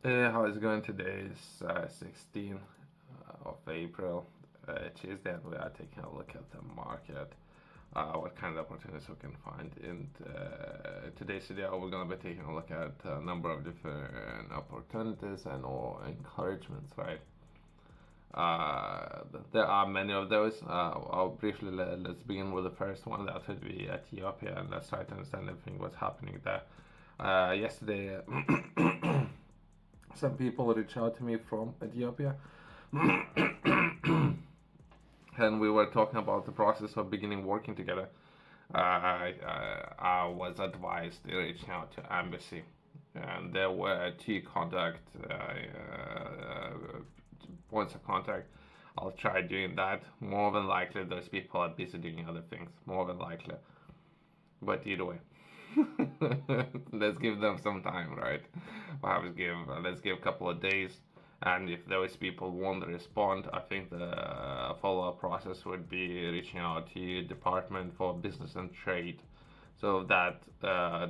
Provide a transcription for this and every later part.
How is it going today? Is 16th of April, Tuesday, and we are taking a look at the market, what kind of opportunities we can find. In today's video, we're going to be taking a look at a number of different opportunities and or encouragements, right? There are many of those. I'll briefly let's begin with the first one. That would be Ethiopia, and let's try to understand everything what's happening there. Yesterday, some people reached out to me from Ethiopia, and we were talking about the process of beginning working together. I was advised reaching out to embassy, and there were two contact points of contact. I'll try doing that. More than likely, those people are busy doing other things. More than likely, but either way, let's give them some time, right? Perhaps give let's give a couple of days, and if those people won't respond, I think the follow-up process would be reaching out to Department for Business and Trade. So that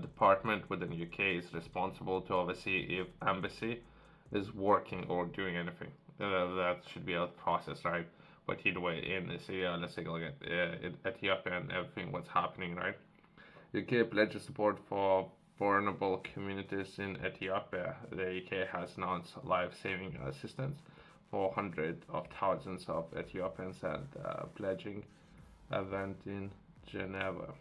department within UK is responsible to oversee if embassy is working or doing anything. That should be a process, right? But either way, in this area, let's take a look at Ethiopia and everything what's happening, right? UK pledges support for vulnerable communities in Ethiopia. The UK has announced life-saving assistance for hundreds of thousands of Ethiopians at a pledging event in Geneva.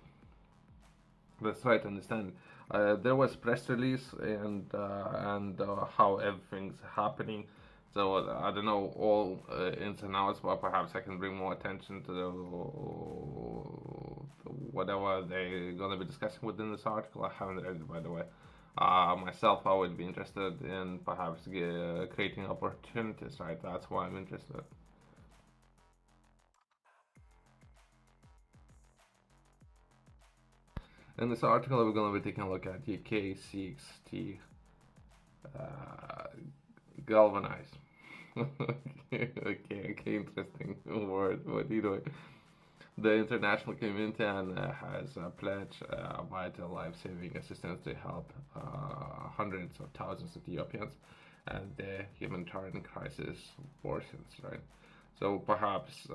That's right, understand. There was press release and how everything's happening. So I don't know all ins and outs, but perhaps I can bring more attention to whatever they're gonna be discussing within this article. I haven't read it, by the way. Myself, I would be interested in perhaps creating opportunities. Right, that's why I'm interested. In this article, we're gonna be taking a look at UK seeks to uh, galvanize. Okay, interesting word. What you doing? The international community and has pledged vital life-saving assistance to help hundreds of thousands of Ethiopians, and the humanitarian crisis worsens. Right. So perhaps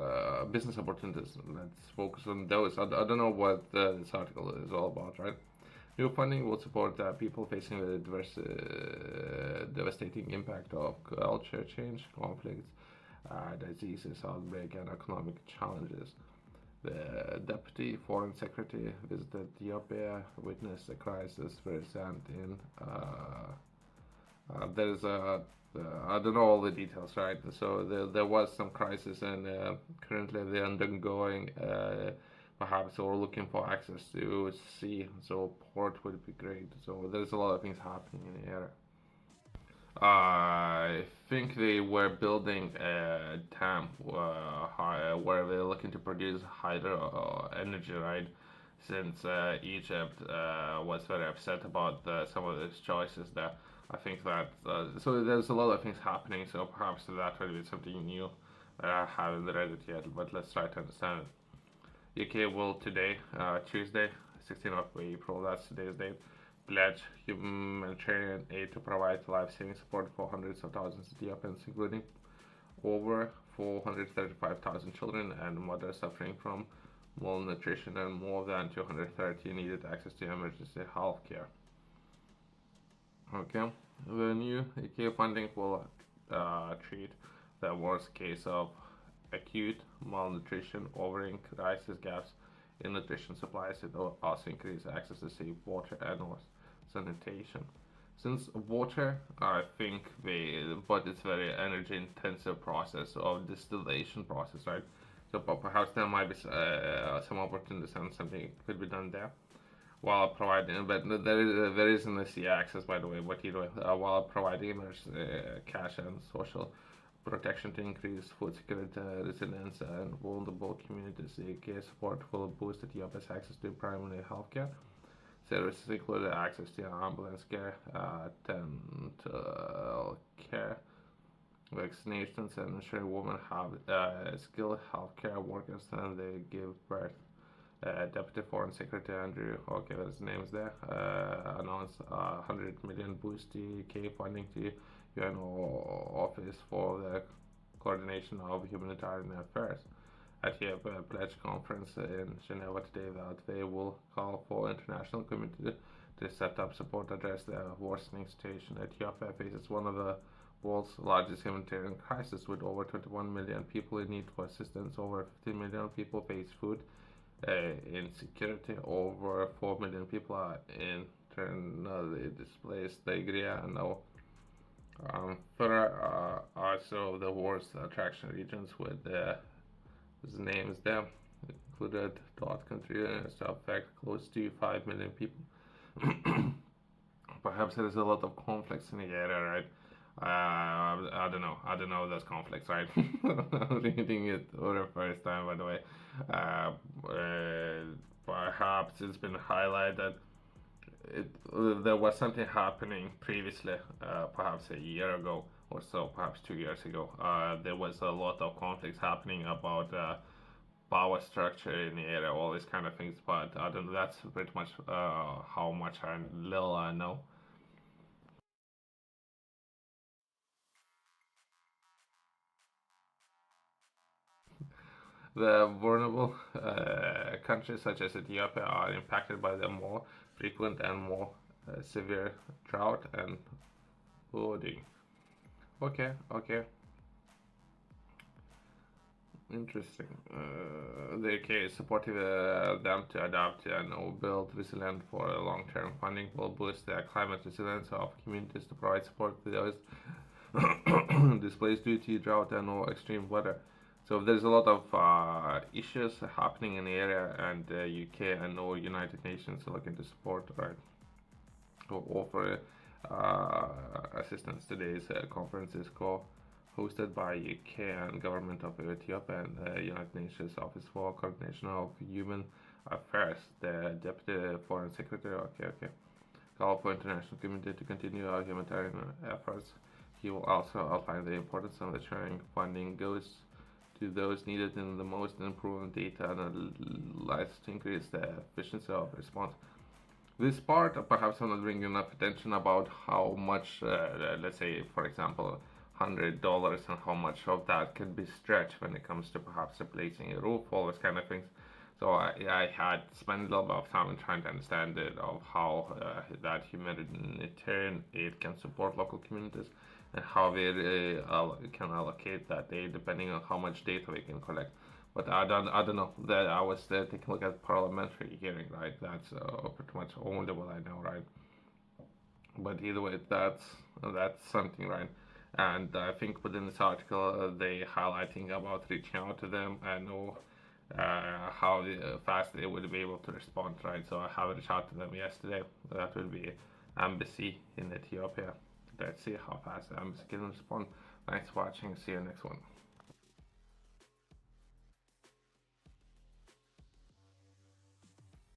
business opportunities. Let's focus on those. I don't know what this article is all about, right? New funding will support people facing the devastating impact of culture change, conflicts, diseases, outbreak, and economic challenges. The Deputy Foreign Secretary visited Ethiopia, witnessed the crisis present in. There's a I don't know all the details, right? So there was some crisis, and currently they're undergoing. Perhaps we're looking for access to sea, so port would be great. So there's a lot of things happening in the area. I think they were building a dam where they're looking to produce hydro energy, right? Since Egypt was very upset about some of these choices there. I think that so there's a lot of things happening. So perhaps that will be something new. I haven't read it yet, but let's try to understand it. UK will today, Tuesday, 16th of April, that's today's date, pledge humanitarian aid to provide life-saving support for hundreds of thousands of Ethiopians, including over 435,000 children and mothers suffering from malnutrition, and more than 230 needed access to emergency health care. Okay, the new UK funding will treat the worst case of acute malnutrition, overing crisis gaps in nutrition supplies. It will also increase access to safe water and sanitation. Since water, I think but it's very energy intensive process of distillation process, right? So perhaps there might be some opportunities and something could be done there while providing, but there isn't a C access, by the way, but either way, while providing cash and social protection to increase food security, resilience, and vulnerable communities. The care support will boost Ethiopia's access to primary health care. Services include access to ambulance care, dental care, vaccinations, and ensure women have skilled healthcare workers and they give birth. Deputy Foreign Secretary Andrew, okay, his name is there, announced 100 million boost to UK funding to UN Office for the coordination of humanitarian affairs. Ethiopia pledged conference in Geneva today that they will call for international community to set up support to address the worsening situation. Ethiopia faces one of the world's largest humanitarian crises with over 21 million people in need for assistance. Over 15 million people face food insecurity. Over 4 million people are internally displaced. The area now further also the worst attraction regions with his names there included dot country to affect close to 5 million people. Perhaps there is a lot of conflicts in the area, right? I don't know. I don't know those conflicts, right? I'm reading it for the first time, by the way. Uh, uh, Perhaps it's been highlighted. There was something happening previously, perhaps a year ago or so, perhaps 2 years ago. There was a lot of conflicts happening about power structure in the area, all these kind of things. But I don't know. That's pretty much how much I little I know. The vulnerable countries such as Ethiopia are impacted by the more frequent and more severe drought and flooding. Okay, okay, interesting. The UK is supporting them to adapt and build resilient for long-term funding will boost the climate resilience of communities to provide support to those displaced due to drought and or extreme weather. So there's a lot of issues happening in the area, and UK and all United Nations are looking to support, right, to offer assistance. Today's conference is hosted by UK and Government of Ethiopia and the United Nations Office for Coordination of Human Affairs. The Deputy Foreign Secretary, okay, call for international community to continue our humanitarian efforts. He will also outline the importance of ensuring funding goes to those needed in the most improving data analysis to increase the efficiency of response. This part, perhaps I'm not bringing enough attention about how much, let's say, for example, $100 and how much of that can be stretched when it comes to perhaps replacing a roof, all those kind of things. So I had spent a little bit of time trying to understand it of how that humanitarian aid can support local communities and how they can allocate that aid depending on how much data we can collect. But I don't know. That I was taking a look at parliamentary hearing, right? That's pretty much only what I know, right? But either way, that's something, right? And I think within this article, they highlighting about reaching out to them and know how fast they would be able to respond, right? So I have reached out to them yesterday. That will be embassy in Ethiopia. Let's see how fast the embassy can respond. Thanks for watching. See you next one.